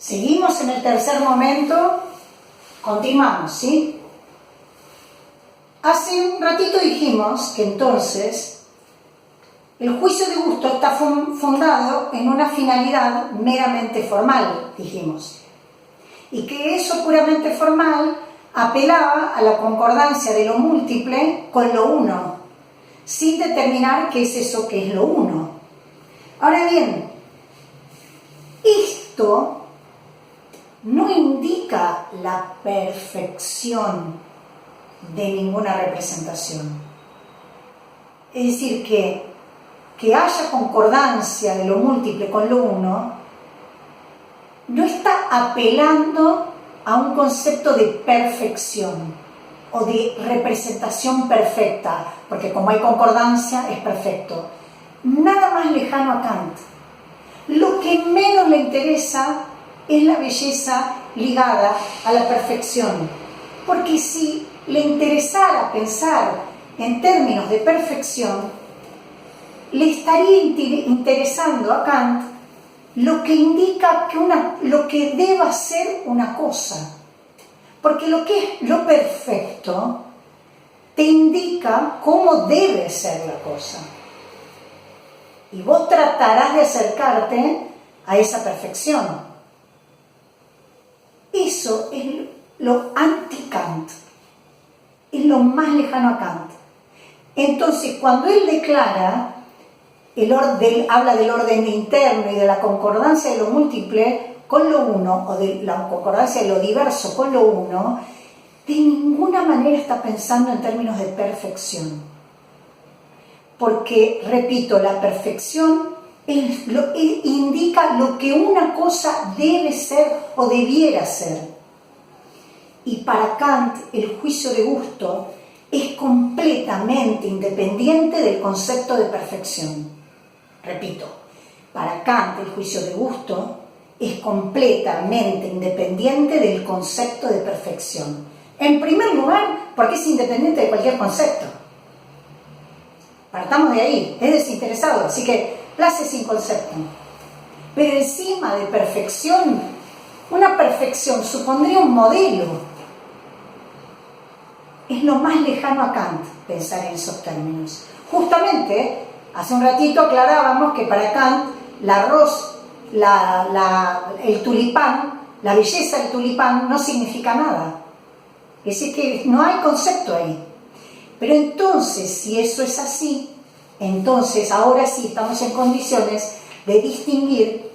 Seguimos en el tercer momento, continuamos, ¿sí? Hace un ratito dijimos que entonces el juicio de gusto está fundado en una finalidad meramente formal, dijimos, y que eso puramente formal apelaba a la concordancia de lo múltiple con lo uno, sin determinar qué es eso que es lo uno. Ahora bien, esto no indica la perfección de ninguna representación. Es decir, que haya concordancia de lo múltiple con lo uno no está apelando a un concepto de perfección o de representación perfecta, porque como hay concordancia es perfecto. Nada más lejano a Kant. Lo que menos le interesa es la belleza ligada a la perfección, porque si le interesara pensar en términos de perfección, le estaría interesando a Kant lo que indica lo que deba ser una cosa, porque lo que es lo perfecto te indica cómo debe ser la cosa, y vos tratarás de acercarte a esa perfección. Eso es lo anti-Kant, es lo más lejano a Kant. Entonces, cuando él declara, habla del orden interno y de la concordancia de lo múltiple con lo uno, o de la concordancia de lo diverso con lo uno, de ninguna manera está pensando en términos de perfección. Porque, repito, la perfección indica lo que una cosa debe ser o debiera ser. Y para Kant, el juicio de gusto es completamente independiente del concepto de perfección. Repito, para Kant, el juicio de gusto es completamente independiente del concepto de perfección. En primer lugar, porque es independiente de cualquier concepto. Partamos de ahí, es desinteresado, así que place sin concepto. Pero encima de perfección, una perfección supondría un modelo. Es lo más lejano a Kant pensar en esos términos. Justamente, hace un ratito aclarábamos que para Kant el tulipán, la belleza del tulipán no significa nada. Es decir, que no hay concepto ahí. Pero entonces, si eso es así, entonces ahora sí estamos en condiciones de distinguir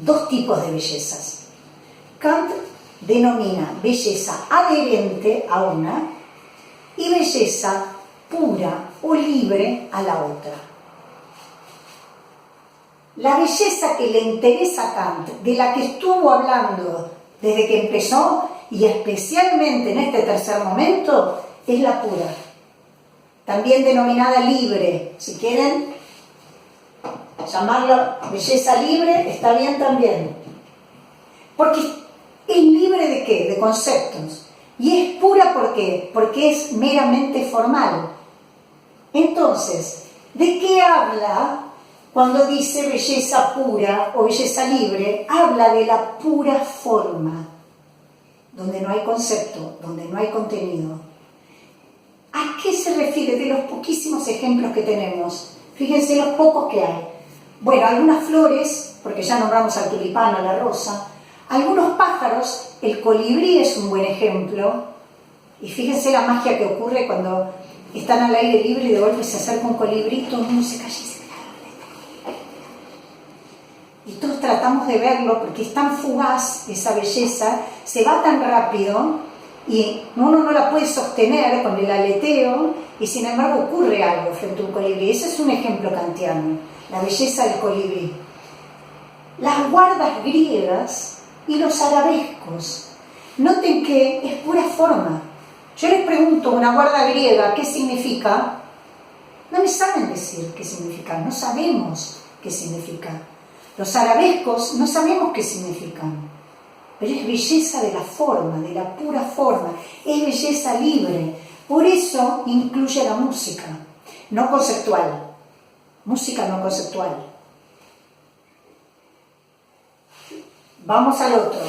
dos tipos de bellezas. Kant denomina belleza adherente a una y belleza pura o libre a la otra. La belleza que le interesa a Kant, de la que estuvo hablando desde que empezó, y especialmente en este tercer momento, es la pura, también denominada libre. Si quieren llamarla belleza libre, está bien también, porque es libre ¿de qué? De conceptos. Y es pura ¿por qué? Porque es meramente formal. Entonces, ¿de qué habla cuando dice belleza pura o belleza libre? Habla de la pura forma, donde no hay concepto, donde no hay contenido. ¿A qué se refiere? De los poquísimos ejemplos que tenemos. Fíjense los pocos que hay. Bueno, algunas flores, porque ya nombramos al tulipán, a la rosa. Algunos pájaros, el colibrí es un buen ejemplo. Y fíjense la magia que ocurre cuando están al aire libre y de golpe se acerca un colibrí, todo el mundo se calla y se mira. Y todos tratamos de verlo porque es tan fugaz esa belleza, se va tan rápido y uno no la puede sostener con el aleteo, y sin embargo ocurre algo frente a un colibrí. Ese es un ejemplo kantiano, la belleza del colibrí. Las guardas griegas y los arabescos, noten que es pura forma. Yo les pregunto, una guarda griega, ¿qué significa? No me saben decir qué significa, no sabemos qué significa. Los arabescos no sabemos qué significan, pero es belleza de la forma, de la pura forma, es belleza libre. Por eso incluye la música, no conceptual, música no conceptual. vamos al otro,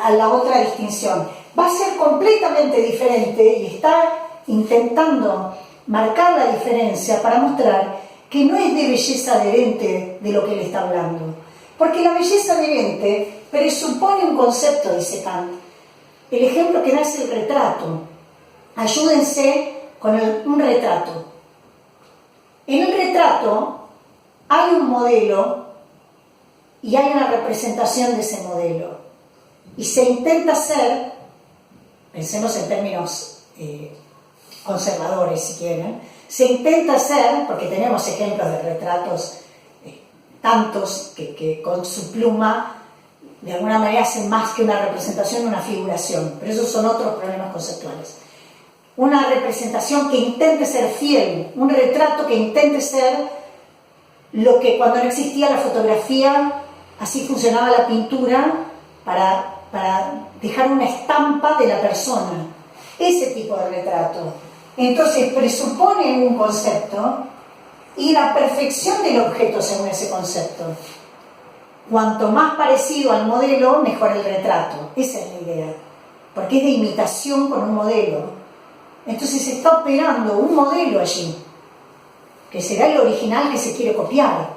a la otra distinción. Va a ser completamente diferente y está intentando marcar la diferencia para mostrar que no es de belleza adherente de lo que él está hablando. Porque la belleza adherente presupone un concepto, dice Kant. El ejemplo que da es el retrato. Ayúdense con un retrato. En el retrato hay un modelo y hay una representación de ese modelo. Y se intenta hacer, pensemos en términos conservadores si quieren, se intenta hacer, porque tenemos ejemplos de retratos tantos que con su pluma de alguna manera hacen más que una representación, una figuración, pero esos son otros problemas conceptuales. Una representación que intente ser fiel, un retrato que intente ser lo que cuando no existía la fotografía, así funcionaba la pintura, para dejar una estampa de la persona. Ese tipo de retrato. Entonces presupone un concepto y la perfección del objeto según ese concepto. Cuanto más parecido al modelo, mejor el retrato. Esa es la idea. Porque es de imitación con un modelo. Entonces se está operando un modelo allí, que será el original que se quiere copiar.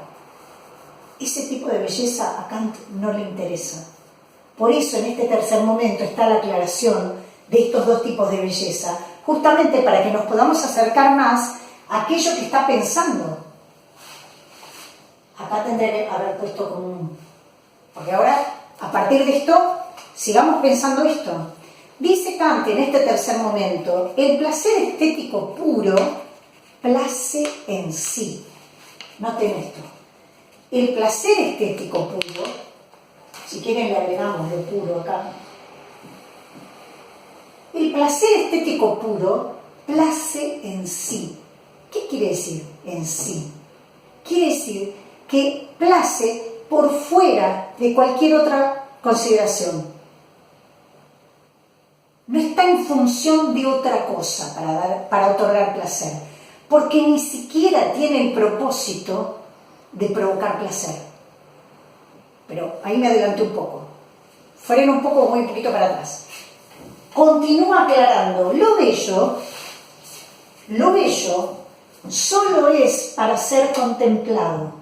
Ese tipo de belleza a Kant no le interesa. Por eso en este tercer momento está la aclaración de estos dos tipos de belleza, justamente para que nos podamos acercar más a aquello que está pensando. Acá tendré que haber puesto como un... Porque ahora, a partir de esto, sigamos pensando esto. Dice Kant en este tercer momento, el placer estético puro place en sí. Noten esto. El placer estético puro, si quieren le agregamos de puro acá. El placer estético puro place en sí. ¿Qué quiere decir en sí? Quiere decir que place por fuera de cualquier otra consideración. No está en función de otra cosa para otorgar placer, porque ni siquiera tiene el propósito de provocar placer. Pero ahí me adelanté un poco. Freno un poco, voy un poquito para atrás. Continúa aclarando, lo bello solo es para ser contemplado.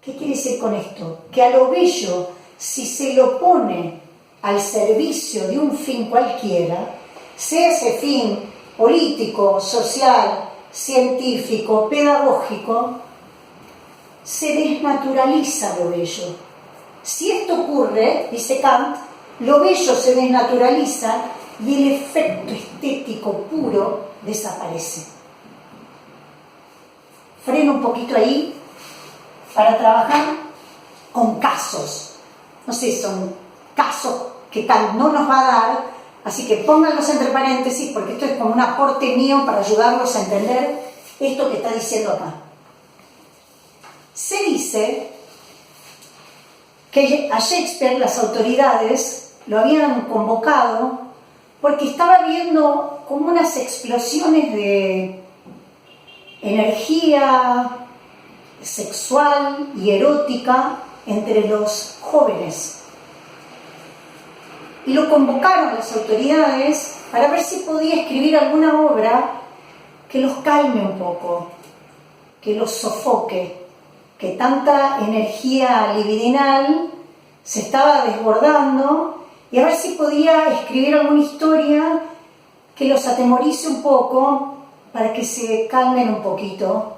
¿Qué quiere decir con esto? Que a lo bello, si se lo pone al servicio de un fin cualquiera, sea ese fin político, social, científico, pedagógico, se desnaturaliza lo bello. Si esto ocurre, dice Kant, lo bello se desnaturaliza y el efecto estético puro desaparece. Freno un poquito ahí para trabajar con casos. No sé, son casos que Kant no nos va a dar, así que pónganlos entre paréntesis porque esto es como un aporte mío para ayudarlos a entender esto que está diciendo acá. Se dice que a Shakespeare las autoridades lo habían convocado porque estaba viendo como unas explosiones de energía sexual y erótica entre los jóvenes. Y lo convocaron las autoridades para ver si podía escribir alguna obra que los calme un poco, que los sofoque, que tanta energía libidinal se estaba desbordando, y a ver si podía escribir alguna historia que los atemorice un poco para que se calmen un poquito.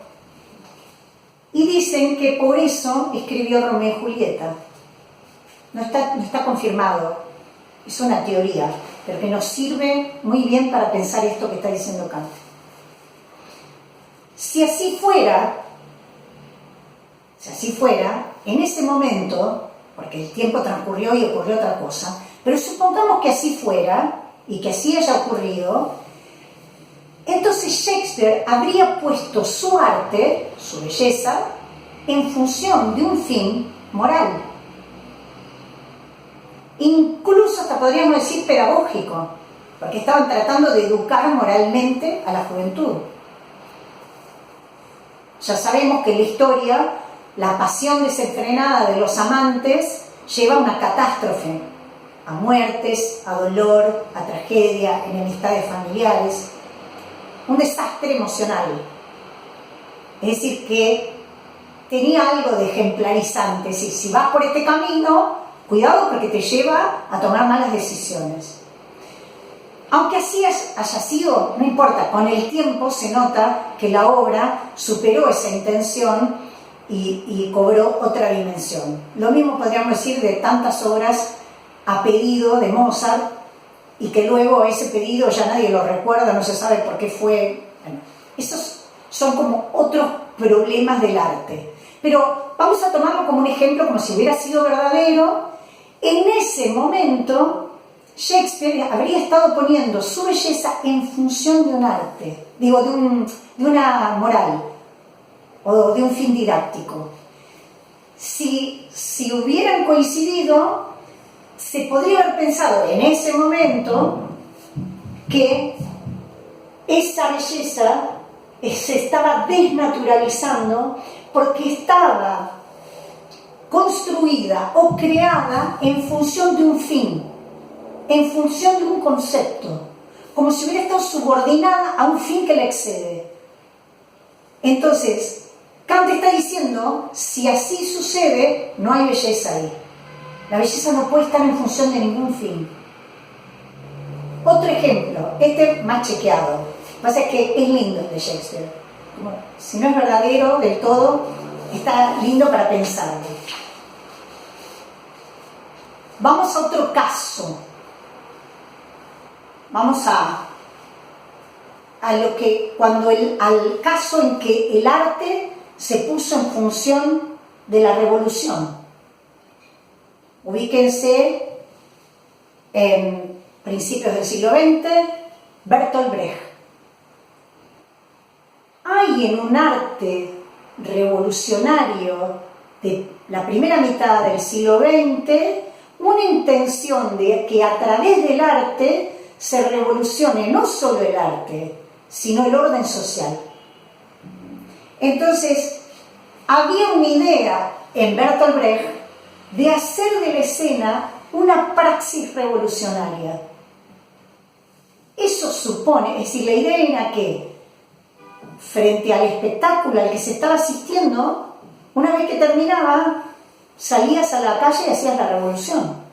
Y dicen que por eso escribió Romeo y Julieta. No está confirmado, es una teoría, pero que nos sirve muy bien para pensar esto que está diciendo Kant. Si así fuera, en ese momento, porque el tiempo transcurrió y ocurrió otra cosa, pero supongamos que así fuera y que así haya ocurrido, entonces Shakespeare habría puesto su arte, su belleza, en función de un fin moral. Incluso hasta podríamos decir pedagógico, porque estaban tratando de educar moralmente a la juventud. Ya sabemos que en la historia, la pasión desenfrenada de los amantes lleva a una catástrofe, a muertes, a dolor, a tragedia, enemistades familiares, un desastre emocional. Es decir, que tenía algo de ejemplarizante. Es decir, si vas por este camino, cuidado porque te lleva a tomar malas decisiones. Aunque así haya sido, no importa, con el tiempo se nota que la obra superó esa intención y cobró otra dimensión. Lo mismo podríamos decir de tantas obras a pedido de Mozart, y que luego ese pedido ya nadie lo recuerda, no se sabe por qué fue. Bueno, estos son como otros problemas del arte. Pero vamos a tomarlo como un ejemplo, como si hubiera sido verdadero. En ese momento, Shakespeare habría estado poniendo su belleza en función de un arte, digo, de una moral, o de un fin didáctico. Si hubieran coincidido, se podría haber pensado en ese momento que esa belleza se estaba desnaturalizando porque estaba construida o creada en función de un fin, en función de un concepto, como si hubiera estado subordinada a un fin que la excede. Entonces, Kant está diciendo, si así sucede, no hay belleza ahí. La belleza no puede estar en función de ningún fin. Otro ejemplo, este más chequeado. Lo que pasa es que es lindo el de Shakespeare. Bueno, si no es verdadero del todo, está lindo para pensarlo. Vamos a otro caso. Vamos al caso en que el arte se puso en función de la revolución. Ubíquense en principios del siglo XX, Bertolt Brecht. Hay en un arte revolucionario de la primera mitad del siglo XX una intención de que a través del arte se revolucione no solo el arte, sino el orden social. Entonces, había una idea en Bertolt Brecht de hacer de la escena una praxis revolucionaria. Eso supone, es decir, la idea era que frente al espectáculo al que se estaba asistiendo, una vez que terminaba, salías a la calle y hacías la revolución.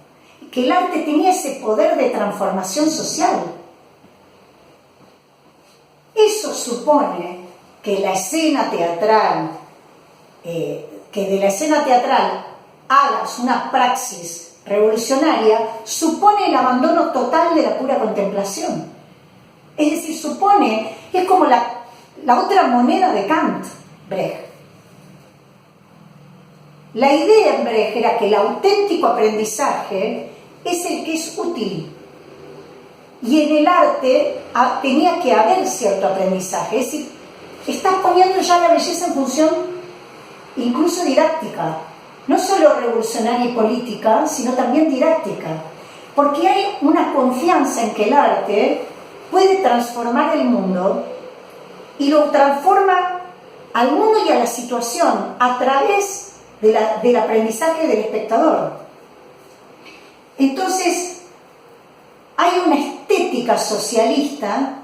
Que el arte tenía ese poder de transformación social. Eso supone que la escena teatral, que de la escena teatral hagas una praxis revolucionaria, supone el abandono total de la pura contemplación. Es decir, supone, es como la otra moneda de Kant, Brecht. La idea en Brecht era que el auténtico aprendizaje es el que es útil. Y en el arte tenía que haber cierto aprendizaje. Es decir, estás poniendo ya la belleza en función incluso didáctica. No solo revolucionaria y política, sino también didáctica. Porque hay una confianza en que el arte puede transformar el mundo y lo transforma al mundo y a la situación a través del aprendizaje del espectador. Entonces, hay una estética socialista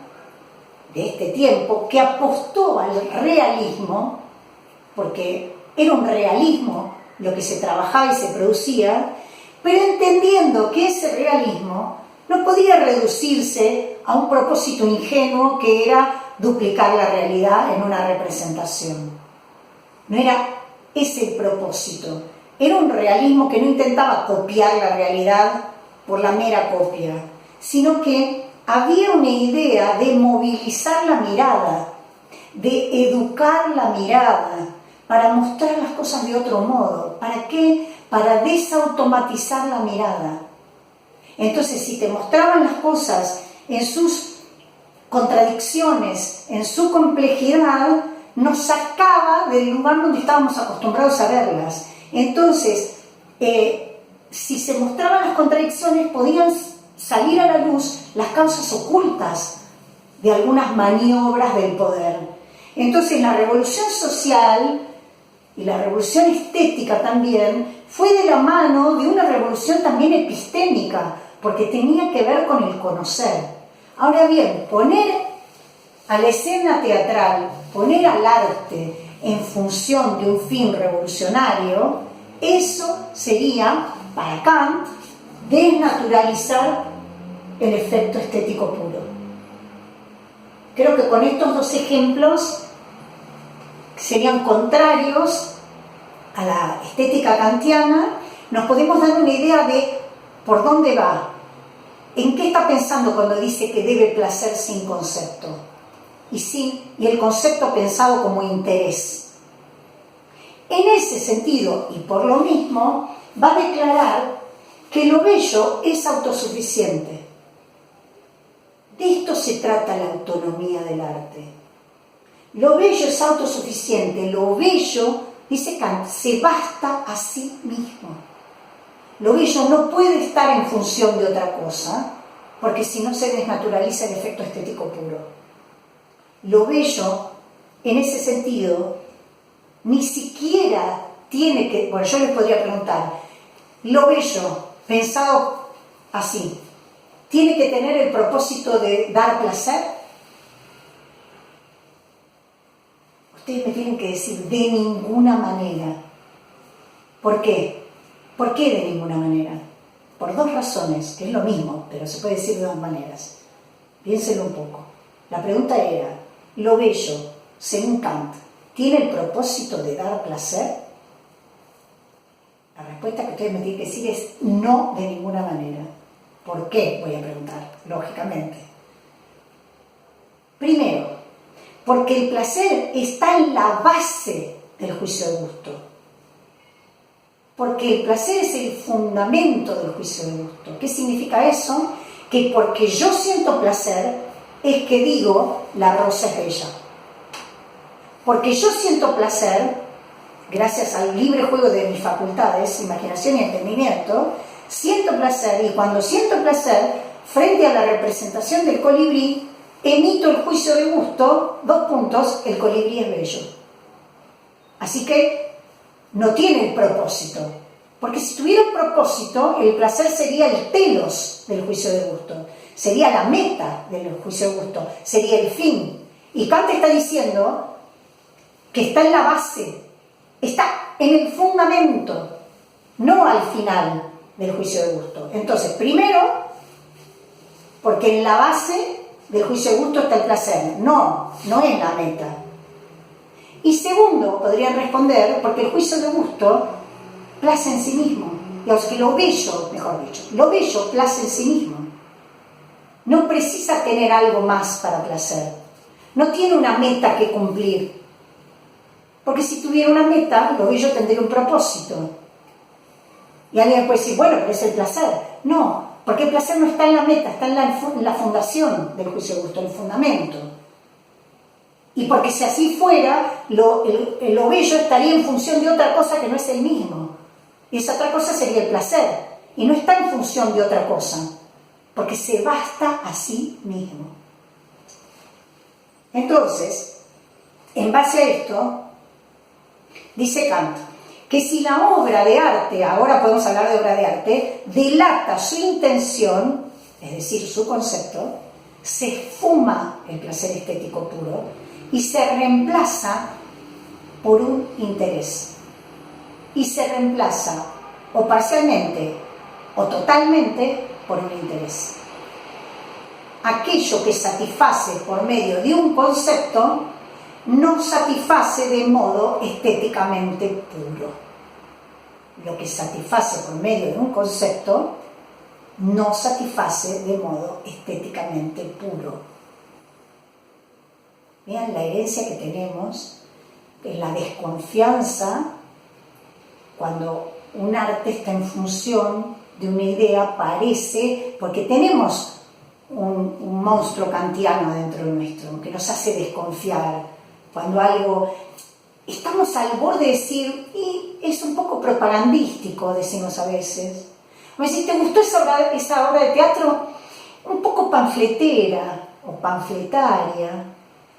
de este tiempo que apostó al realismo, porque era un realismo lo que se trabajaba y se producía, pero entendiendo que ese realismo no podía reducirse a un propósito ingenuo que era duplicar la realidad en una representación. No era ese el propósito. Era un realismo que no intentaba copiar la realidad por la mera copia, sino que había una idea de movilizar la mirada, de educar la mirada, para mostrar las cosas de otro modo. ¿Para qué? Para desautomatizar la mirada. Entonces, si te mostraban las cosas en sus contradicciones, en su complejidad, nos sacaba del lugar donde estábamos acostumbrados a verlas. Entonces, si se mostraban las contradicciones, podían salir a la luz las causas ocultas de algunas maniobras del poder. Entonces, la revolución social y la revolución estética también fue de la mano de una revolución también epistémica, porque tenía que ver con el conocer. Ahora bien, poner a la escena teatral, poner al arte en función de un fin revolucionario, eso sería, para Kant, desnaturalizar el efecto estético puro. Creo que con estos dos ejemplos, que serían contrarios a la estética kantiana, nos podemos dar una idea de por dónde va, en qué está pensando cuando dice que debe placer sin concepto, y el concepto pensado como interés. En ese sentido, y por lo mismo, va a declarar que lo bello es autosuficiente. De esto se trata la autonomía del arte. Lo bello es autosuficiente, lo bello, dice Kant, se basta a sí mismo. Lo bello no puede estar en función de otra cosa, porque si no se desnaturaliza el efecto estético puro. Lo bello, en ese sentido, ni siquiera tiene que... Bueno, yo les podría preguntar, lo bello, pensado así, ¿tiene que tener el propósito de dar placer? Ustedes me tienen que decir, de ninguna manera. ¿Por qué? ¿Por qué de ninguna manera? Por dos razones, que es lo mismo, pero se puede decir de dos maneras. Piénsenlo un poco. La pregunta era, ¿lo bello, según Kant, tiene el propósito de dar placer? La respuesta que ustedes me tienen que decir es no, de ninguna manera. ¿Por qué? Voy a preguntar, lógicamente. Primero, porque el placer está en la base del juicio de gusto. Porque el placer es el fundamento del juicio de gusto. ¿Qué significa eso? Que porque yo siento placer, es que digo, la rosa es bella. Porque yo siento placer, gracias al libre juego de mis facultades, imaginación y entendimiento, siento placer, y cuando siento placer, frente a la representación del colibrí, emito el juicio de gusto, el colibrí es bello. Así que no tiene el propósito, porque si tuviera un propósito, el placer sería el telos del juicio de gusto, sería la meta del juicio de gusto, sería el fin. Y Kant está diciendo que está en la base, está en el fundamento, no al final del juicio de gusto. Entonces, primero, porque en la base del juicio de gusto está el placer, no es la meta. Y segundo, podrían responder, porque el juicio de gusto place en sí mismo. Digamos que lo bello, mejor dicho, lo bello place en sí mismo. No precisa tener algo más para placer. No tiene una meta que cumplir. Porque si tuviera una meta, lo bello tendría un propósito. Y alguien puede decir, bueno, pero es el placer. No, porque el placer no está en la meta, está en la fundación del juicio de gusto, el fundamento. Y porque si así fuera, lo bello estaría en función de otra cosa que no es el mismo. Y esa otra cosa sería el placer. Y no está en función de otra cosa, porque se basta a sí mismo. Entonces, en base a esto, dice Kant, que si la obra de arte, ahora podemos hablar de obra de arte, delata su intención, es decir, su concepto, se esfuma el placer estético puro y se reemplaza por un interés. Y se reemplaza o parcialmente o totalmente por un interés. Aquello que satisface por medio de un concepto no satisface de modo estéticamente puro. Lo que satisface por medio de un concepto no satisface de modo estéticamente puro. Vean la herencia que tenemos, en la desconfianza cuando un arte está en función de una idea, parece, porque tenemos un monstruo kantiano dentro de nuestro, que nos hace desconfiar. Cuando algo, estamos al borde de decir, y es un poco propagandístico, decimos a veces. O si te gustó esa obra de teatro, un poco panfletera o panfletaria,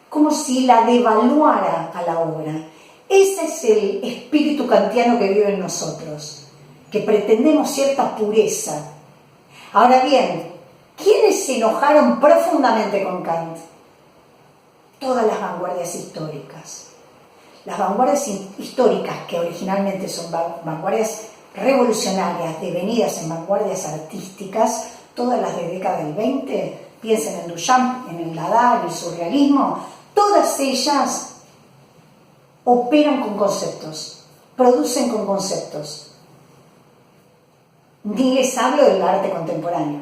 como si la devaluara a la obra. Ese es el espíritu kantiano que vive en nosotros. que pretendemos cierta pureza. Ahora bien, ¿quiénes se enojaron profundamente con Kant? Todas las vanguardias históricas. Las vanguardias históricas, que originalmente son vanguardias revolucionarias, devenidas en vanguardias artísticas, todas las de década del 20, piensen en Duchamp, en el Dada, en el surrealismo, todas ellas operan con conceptos, producen con conceptos. Ni les hablo del arte contemporáneo.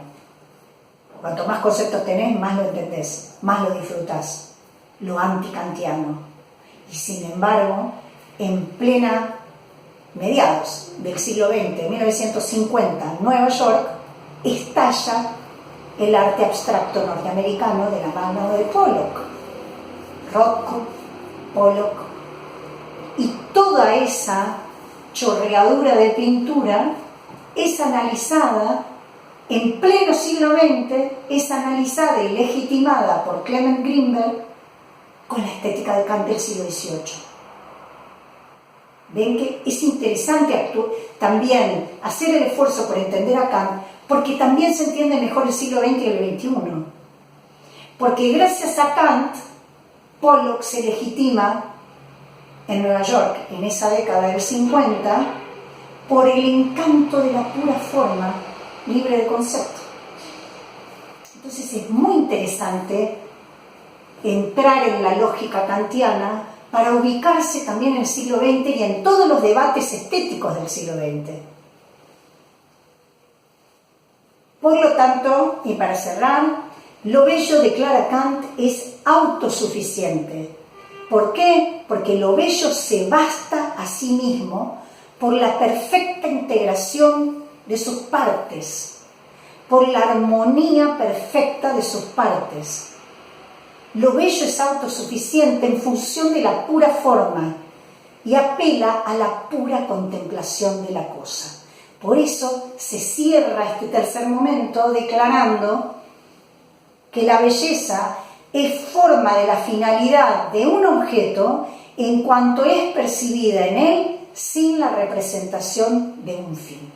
Cuanto más conceptos tenés, más lo entendés, más lo disfrutás. Lo antikantiano. Y sin embargo, en plena mediados del siglo XX, 1950, en Nueva York, estalla el arte abstracto norteamericano de la mano de Pollock. Rothko, Pollock. Y toda esa chorreadura de pintura es analizada en pleno siglo XX, es analizada y legitimada por Clement Greenberg con la estética de Kant del siglo XVIII. Ven que es interesante también hacer el esfuerzo por entender a Kant, porque también se entiende mejor el siglo XX y el XXI. Porque gracias a Kant, Pollock se legitima en Nueva York, en esa década del 50, por el encanto de la pura forma libre de concepto. Entonces es muy interesante entrar en la lógica kantiana para ubicarse también en el siglo XX y en todos los debates estéticos del siglo XX. Por lo tanto, y para cerrar, lo bello, declara Kant, es autosuficiente. ¿Por qué? Porque lo bello se basta a sí mismo por la perfecta integración de sus partes, por la armonía perfecta de sus partes. Lo bello es autosuficiente en función de la pura forma y apela a la pura contemplación de la cosa. Por eso se cierra este tercer momento declarando que la belleza es forma de la finalidad de un objeto en cuanto es percibida en él sin la representación de un fin.